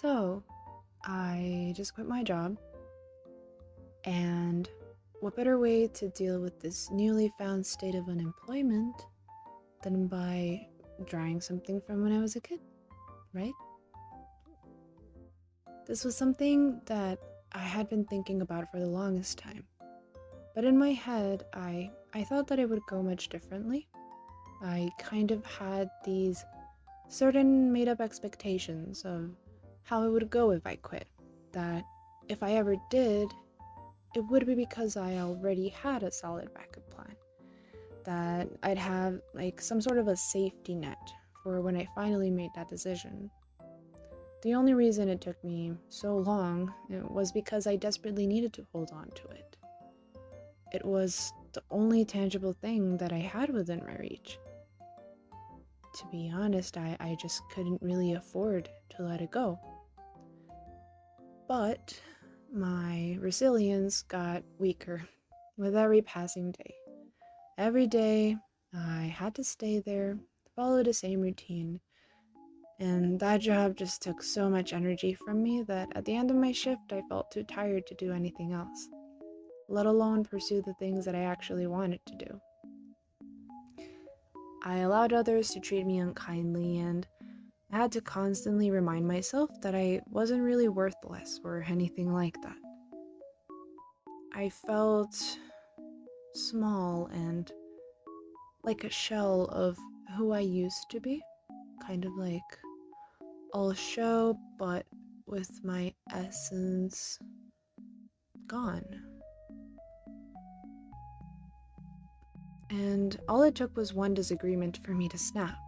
So, I just quit my job, and what better way to deal with this newly found state of unemployment than by drawing something from when I was a kid, right? This was something that I had been thinking about for the longest time. But in my head, I thought that it would go much differently. I kind of had these certain made up expectations of how it would go if I quit. That if I ever did, it would be because I already had a solid backup plan. That I'd have like some sort of a safety net for when I finally made that decision. The only reason it took me so long was because I desperately needed to hold on to it. It was the only tangible thing that I had within my reach. To be honest, I just couldn't really afford to let it go. But my resilience got weaker with every passing day. Every day, I had to stay there, follow the same routine, and that job just took so much energy from me that at the end of my shift, I felt too tired to do anything else, let alone pursue the things that I actually wanted to do. I allowed others to treat me unkindly, and I had to constantly remind myself that I wasn't really worthless or anything like that. I felt small and like a shell of who I used to be, kind of like all show, but with my essence gone. And all it took was one disagreement for me to snap.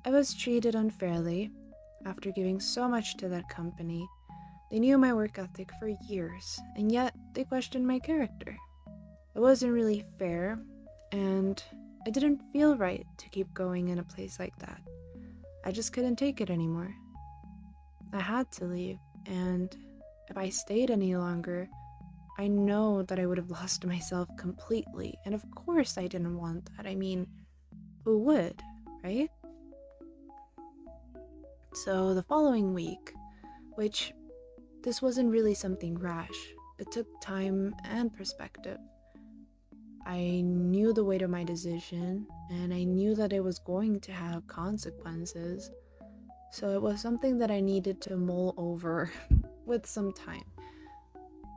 I was treated unfairly after giving so much to that company. They knew my work ethic for years, and yet they questioned my character. It wasn't really fair, and it didn't feel right to keep going in a place like that. I just couldn't take it anymore. I had to leave, and if I stayed any longer, I know that I would have lost myself completely, and of course I didn't want that. I mean, who would, right? So the following week, which this wasn't really something rash, it took time and perspective. I knew the weight of my decision, and I knew that it was going to have consequences. So it was something that I needed to mull over with some time.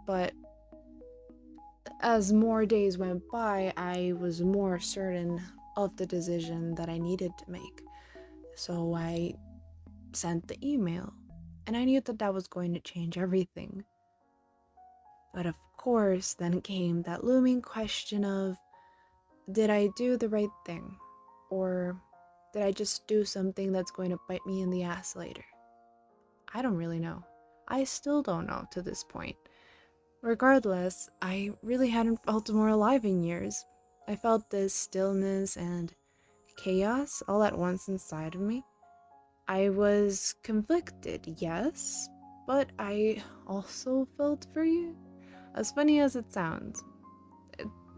But as more days went by, I was more certain of the decision that I needed to make. So I sent the email, and I knew that that was going to change everything. But of course, then came that looming question of, did I do the right thing? Or did I just do something that's going to bite me in the ass later? I don't really know. I still don't know to this point. Regardless, I really hadn't felt more alive in years. I felt this stillness and chaos all at once inside of me. I was conflicted, yes, but I also felt free. As funny as it sounds,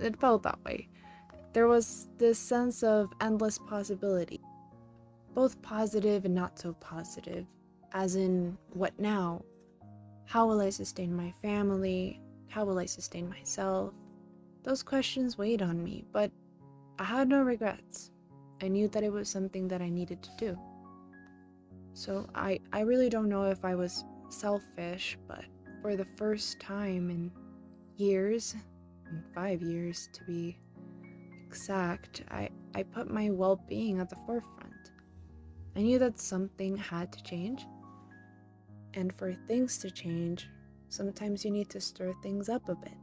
it felt that way. There was this sense of endless possibility, both positive and not so positive, as in, what now? How will I sustain my family? How will I sustain myself? Those questions weighed on me, but I had no regrets. I knew that it was something that I needed to do. So I really don't know if I was selfish, but for the first time in years, in 5 years to be exact, I put my well-being at the forefront. I knew that something had to change. And for things to change, sometimes you need to stir things up a bit.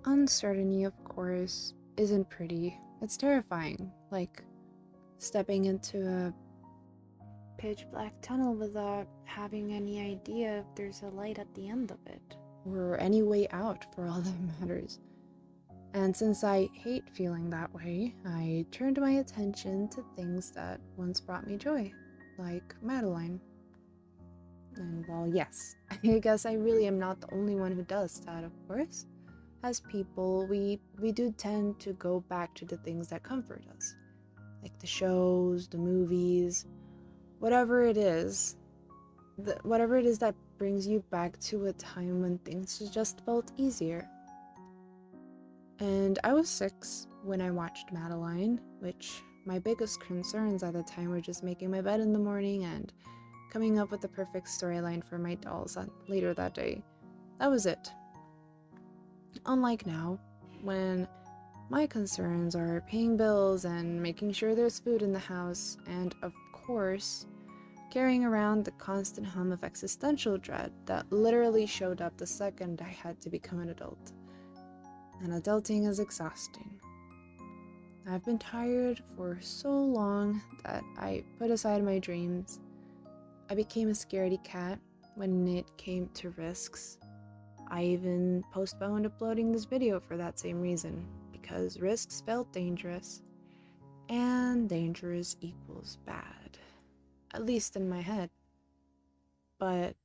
Uncertainty, of course, isn't pretty. It's terrifying, like stepping into a pitch black tunnel without having any idea if there's a light at the end of it, or any way out for all that matters. And since I hate feeling that way, I turned my attention to things that once brought me joy, like Madeline. And well, yes, I guess I really am not the only one who does that, of course. As people, we do tend to go back to the things that comfort us, like the shows, the movies, whatever it is whatever it is that brings you back to a time when things just felt easier. And I was 6 when I watched Madeline, which my biggest concerns at the time were just making my bed in the morning and coming up with the perfect storyline for my dolls later that day. That was it. Unlike now, when my concerns are paying bills and making sure there's food in the house, and of course, carrying around the constant hum of existential dread that literally showed up the second I had to become an adult. And adulting is exhausting. I've been tired for so long that I put aside my dreams. I became a scaredy cat when it came to risks. I even postponed uploading this video for that same reason, because risks felt dangerous, and dangerous equals bad, at least in my head. But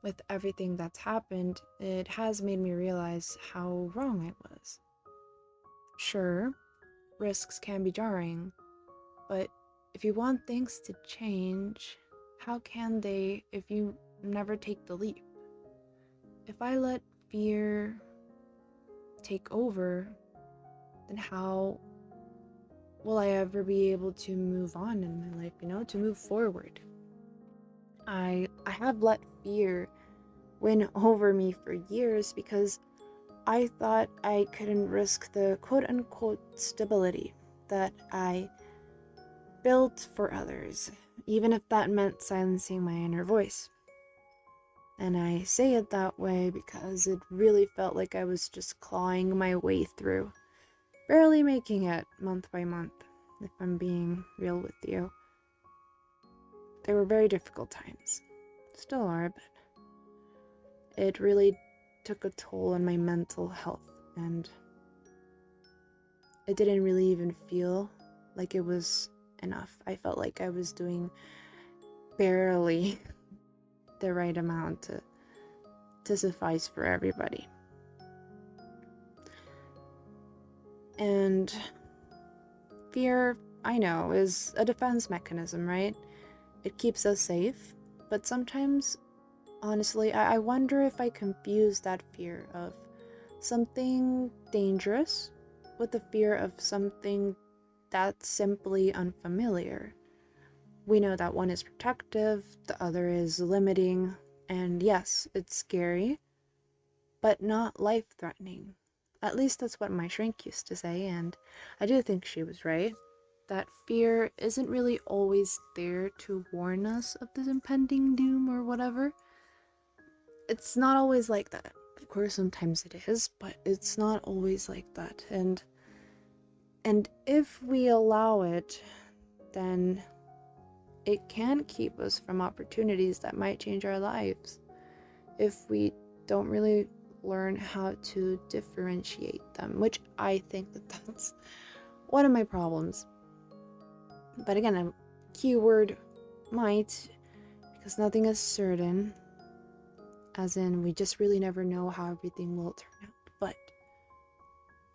with everything that's happened, it has made me realize how wrong I was. Sure, risks can be jarring, but if you want things to change, how can they if you never take the leap? If I let fear take over, then how will I ever be able to move on in my life, to move forward? I have let fear win over me for years because I thought I couldn't risk the quote-unquote stability that I built for others, even if that meant silencing my inner voice. And I say it that way because it really felt like I was just clawing my way through, barely making it month by month, if I'm being real with you. They were very difficult times. Still are, but it really took a toll on my mental health, and it didn't really even feel like it was enough. I felt like I was doing barely the right amount to suffice for everybody. And fear, I know, is a defense mechanism, right? It keeps us safe, but sometimes, honestly, I wonder if I confuse that fear of something dangerous with the fear of something that's simply unfamiliar. We know that one is protective, the other is limiting, and yes, it's scary, but not life-threatening. At least that's what my shrink used to say, and I do think she was right. That fear isn't really always there to warn us of this impending doom or whatever. It's not always like that. Of course, sometimes it is, but it's not always like that. And if we allow it, then it can keep us from opportunities that might change our lives if we don't really learn how to differentiate them, which I think that's one of my problems. But again, a keyword might, because nothing is certain, as in we just really never know how everything will turn out. But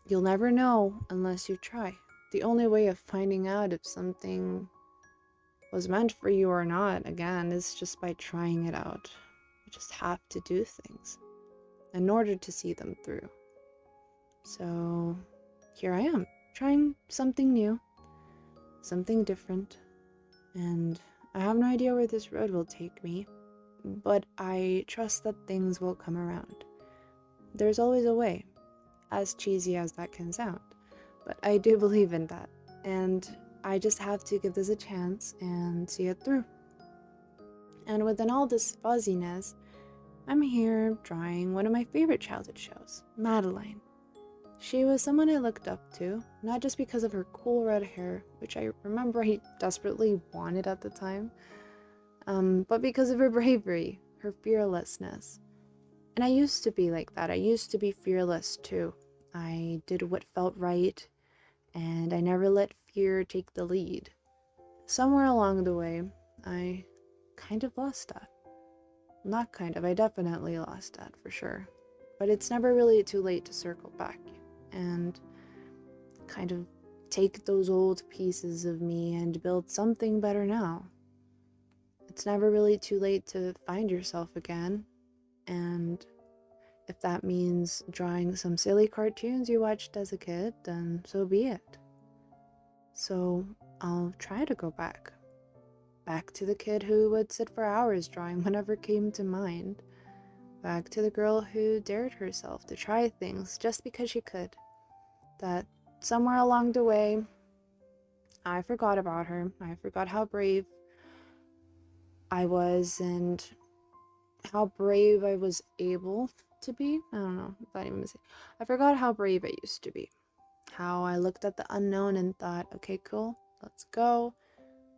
you'll never know unless you try. The only way of finding out if something was meant for you or not, again, is just by trying it out. You just have to do things in order to see them through. So here I am, trying something new, something different, and I have no idea where this road will take me, but I trust that things will come around. There's always a way, as cheesy as that can sound, but I do believe in that, and I just have to give this a chance and see it through. And within all this fuzziness, I'm here drawing one of my favorite childhood shows, Madeline. She was someone I looked up to, not just because of her cool red hair, which I remember I desperately wanted at the time, but because of her bravery, her fearlessness. And I used to be like that. I used to be fearless too. I did what felt right, and I never let fear take the lead. Somewhere along the way, I kind of lost that. Not kind of, I definitely lost that for sure. But it's never really too late to circle back and kind of take those old pieces of me and build something better now. it's never really too late to find yourself again. And if that means drawing some silly cartoons you watched as a kid, then so be it. So I'll try to go back to the kid who would sit for hours drawing whenever came to mind, back to the girl who dared herself to try things just because she could. That somewhere along the way, I forgot about her. I forgot how brave I was and how brave I was able to be. I don't know if that even is. I forgot how brave I used to be. How I looked at the unknown and thought, okay, cool, let's go.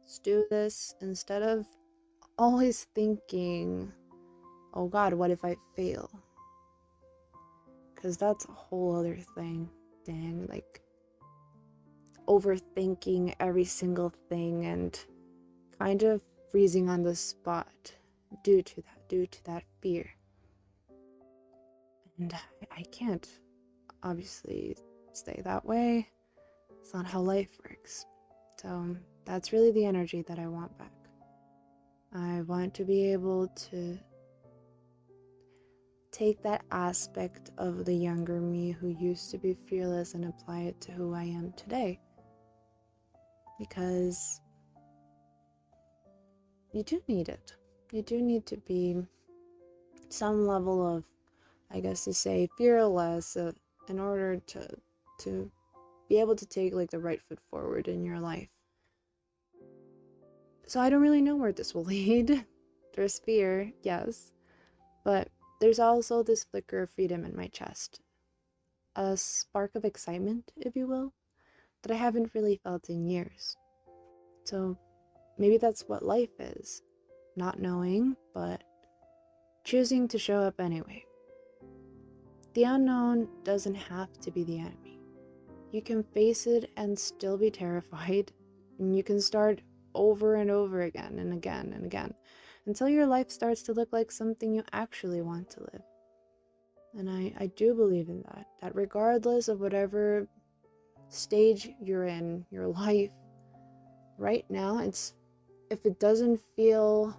Let's do this. Instead of always thinking, oh God, what if I fail? Because that's a whole other thing. Dang, like overthinking every single thing and kind of freezing on the spot due to that fear. And I can't obviously stay that way. It's not how life works. So that's really the energy that I want back. I want to be able to take that aspect of the younger me who used to be fearless and apply it to who I am today. Because you do need it. You do need to be some level of, I guess to say, fearless in order to be able to take like the right foot forward in your life. So I don't really know where this will lead. There's fear, yes, but there's also this flicker of freedom in my chest. A spark of excitement, if you will, that I haven't really felt in years. So maybe that's what life is. Not knowing, but choosing to show up anyway. The unknown doesn't have to be the enemy. You can face it and still be terrified, and you can start over and over again and again and again until your life starts to look like something you actually want to live. And I do believe in that regardless of whatever stage you're in your life right now, if it doesn't feel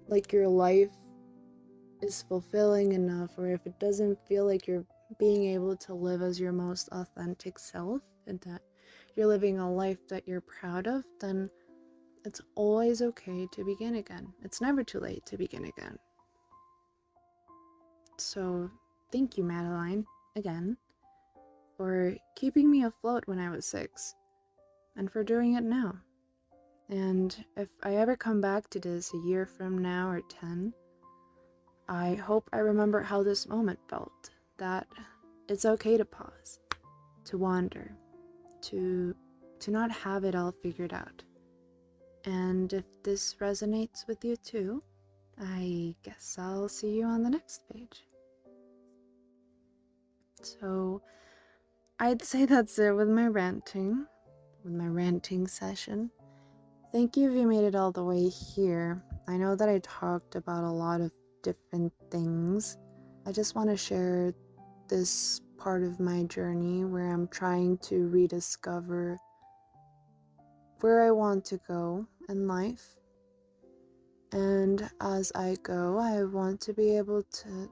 like your life is fulfilling enough, or if it doesn't feel like you're being able to live as your most authentic self and that you're living a life that you're proud of, then it's always okay to begin again. It's never too late to begin again. So thank you, Madeline, again, for keeping me afloat when I was 6 and for doing it now. And if I ever come back to this a year from now or 10, I hope I remember how this moment felt, that it's okay to pause, to wander, to not have it all figured out. And if this resonates with you too, I guess I'll see you on the next page. So I'd say that's it with my ranting session. Thank you if you made it all the way here. I know that I talked about a lot of different things. I just want to share this part of my journey where I'm trying to rediscover where I want to go in life. And as I go, I want to be able to,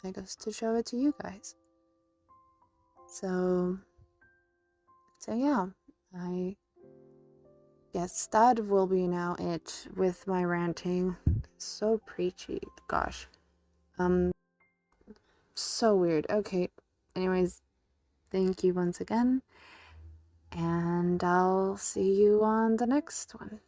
I guess, to show it to you guys. So yeah, I guess that will be now it with my ranting. So preachy, gosh. So weird. Okay, anyways, thank you once again, and I'll see you on the next one.